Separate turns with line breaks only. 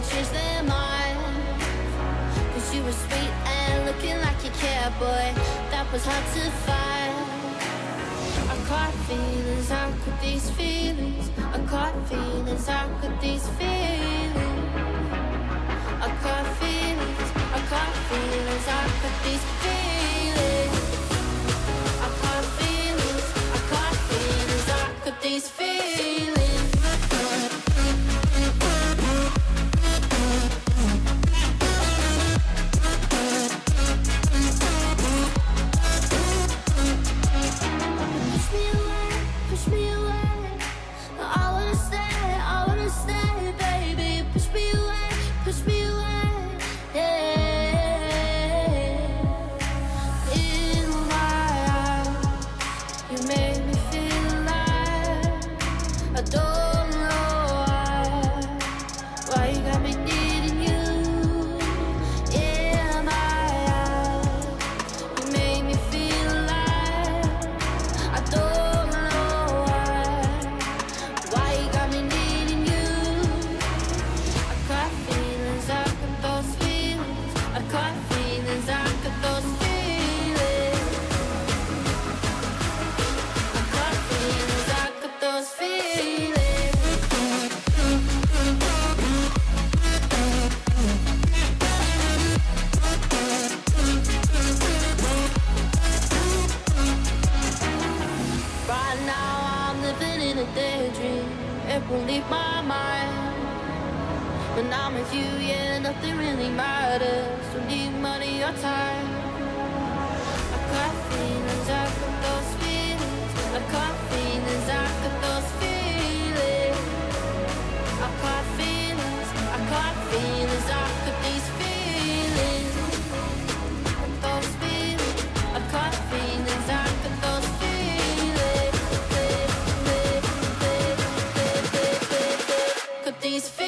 to change their mind. Cause you were sweet and looking like you cared, boy, that was hard to find. I caught feelings, how could these feelings? I caught feelings, how could these feelings? I caught feelings, I caught feelings, how could these feelings? I caught feelings, I caught feelings, how could these feelings? Won't leave my mind. When I'm with you, yeah, nothing really matters. Don't need money or time. I got feelings, I got those feelings. I got feelings, I got those feelings. I got feelings, I got feelings, I got these feelings. Those feelings, I got feelings, I got those feelings. These feelings.